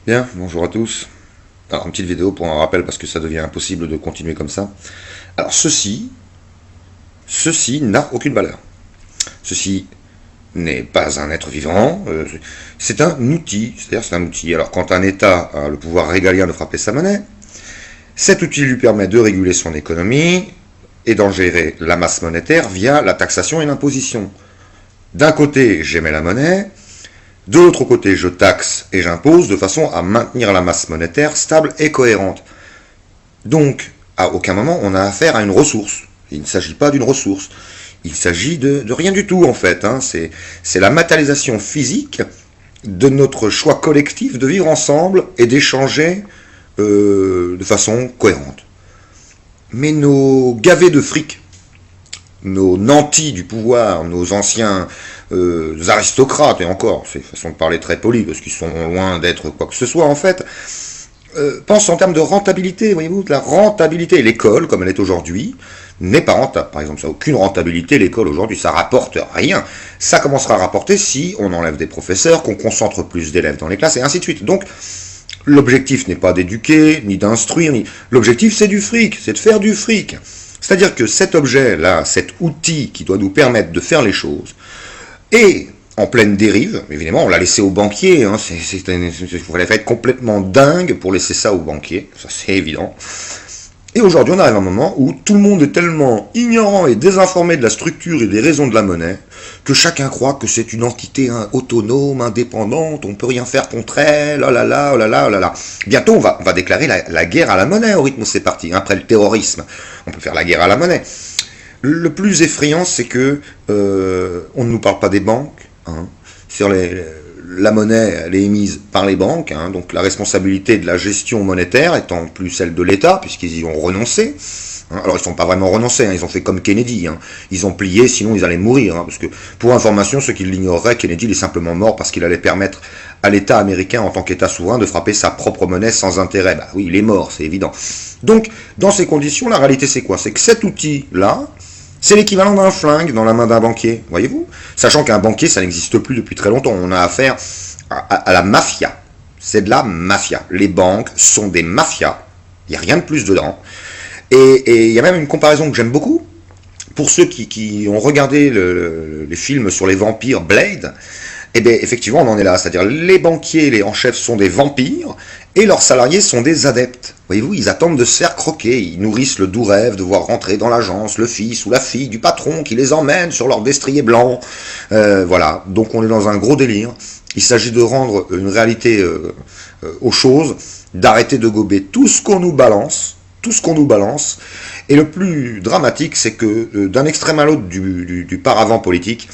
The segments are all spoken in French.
Bien, bonjour à tous. Alors, une petite vidéo pour un rappel parce que ça devient impossible de continuer comme ça. Alors, ceci n'a aucune valeur. Ceci n'est pas un être vivant, c'est un outil, c'est-à-dire c'est un outil. Alors, quand un État a le pouvoir régalien de frapper sa monnaie, cet outil lui permet de réguler son économie et d'en gérer la masse monétaire via la taxation et l'imposition. D'un côté, j'émets la monnaie, de l'autre côté, je taxe et j'impose de façon à maintenir la masse monétaire stable et cohérente. Donc, à aucun moment, on a affaire à une ressource. Il ne s'agit pas d'une ressource. Il s'agit de rien du tout, en fait. C'est la matérialisation physique de notre choix collectif de vivre ensemble et d'échanger de façon cohérente. Mais nos gavets de fric, nos nantis du pouvoir, nos anciens aristocrates, et encore, c'est une façon de parler très polie, parce qu'ils sont loin d'être quoi que ce soit en fait, pensent en termes de rentabilité, voyez-vous, de la rentabilité. L'école, comme elle est aujourd'hui, n'est pas rentable. Par exemple, ça n'a aucune rentabilité, l'école aujourd'hui, ça rapporte rien. Ça commencera à rapporter si on enlève des professeurs, qu'on concentre plus d'élèves dans les classes, et ainsi de suite. Donc, l'objectif n'est pas d'éduquer, ni d'instruire, l'objectif c'est du fric, c'est de faire du fric. C'est-à-dire que cet objet-là, cet outil qui doit nous permettre de faire les choses, est en pleine dérive. Évidemment, on l'a laissé aux banquiers. Il fallait être complètement dingue pour laisser ça aux banquiers. Ça, c'est évident. Et aujourd'hui, on arrive à un moment où tout le monde est tellement ignorant et désinformé de la structure et des raisons de la monnaie que chacun croit que c'est une entité autonome, indépendante, on ne peut rien faire contre elle, oh là là, oh là là, oh là là. Bientôt, on va déclarer la guerre à la monnaie au rythme où c'est parti. Après le terrorisme, on peut faire la guerre à la monnaie. Le plus effrayant, c'est que on ne nous parle pas des banques. Sur la monnaie, elle est émise par les banques, donc la responsabilité de la gestion monétaire étant plus celle de l'État, puisqu'ils y ont renoncé. Alors ils ne sont pas vraiment renoncés, ils ont fait comme Kennedy, ils ont plié, sinon ils allaient mourir, parce que pour information, ceux qui l'ignoreraient, Kennedy il est simplement mort parce qu'il allait permettre à l'État américain en tant qu'État souverain de frapper sa propre monnaie sans intérêt. Bah oui, il est mort, c'est évident. Donc dans ces conditions, la réalité c'est quoi? C'est que cet outil-là, c'est l'équivalent d'un flingue dans la main d'un banquier, voyez-vous? Sachant qu'un banquier, ça n'existe plus depuis très longtemps. On a affaire à la mafia. C'est de la mafia. Les banques sont des mafias. Il n'y a rien de plus dedans. Et il y a même une comparaison que j'aime beaucoup. Pour ceux qui ont regardé les films sur les vampires Blade, eh bien, effectivement, on en est là. C'est-à-dire, les banquiers, en chef, sont des vampires, et leurs salariés sont des adeptes. Voyez-vous, ils attendent de se faire croquer. Ils nourrissent le doux rêve de voir rentrer dans l'agence le fils ou la fille du patron qui les emmène sur leur destrier blanc. Voilà. Donc, on est dans un gros délire. Il s'agit de rendre une réalité aux choses, d'arrêter de gober tout ce qu'on nous balance, Et le plus dramatique, c'est que d'un extrême à l'autre du paravent politique,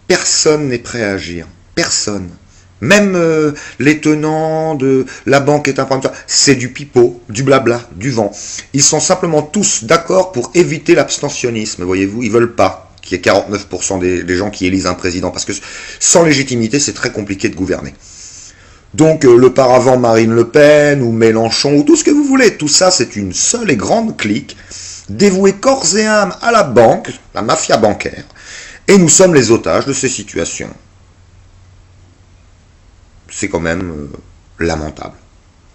personne n'est prêt à agir. Personne. Même les tenants de la banque est un problème. C'est du pipeau, du blabla, du vent. Ils sont simplement tous d'accord pour éviter l'abstentionnisme, voyez-vous. Ils veulent pas qu'il y ait 49% des gens qui élisent un président, parce que sans légitimité, c'est très compliqué de gouverner. Donc le paravent Marine Le Pen ou Mélenchon ou tout ce que vous voulez, tout ça c'est une seule et grande clique dévouée corps et âme à la banque, la mafia bancaire, et nous sommes les otages de ces situations. C'est quand même lamentable.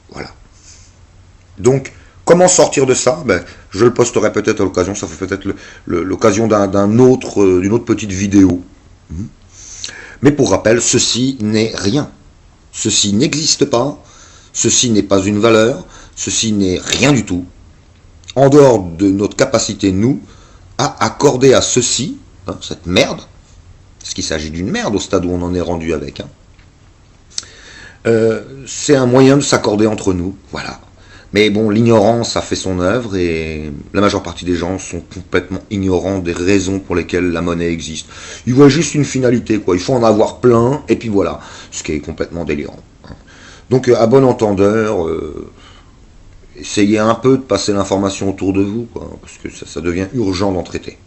Voilà. Donc, comment sortir de ça? Je le posterai peut-être à l'occasion, ça fait peut-être l'occasion d'une autre petite vidéo. Mais pour rappel, ceci n'est rien. Ceci n'existe pas, ceci n'est pas une valeur, ceci n'est rien du tout, en dehors de notre capacité, nous, à accorder à ceci, cette merde, parce qu'il s'agit d'une merde au stade où on en est rendu avec, c'est un moyen de s'accorder entre nous, voilà. Mais bon, l'ignorance a fait son œuvre et la majeure partie des gens sont complètement ignorants des raisons pour lesquelles la monnaie existe. Ils voient juste une finalité, quoi. Il faut en avoir plein et puis voilà, ce qui est complètement délirant. Donc à bon entendeur, essayez un peu de passer l'information autour de vous, quoi, parce que ça devient urgent d'en traiter.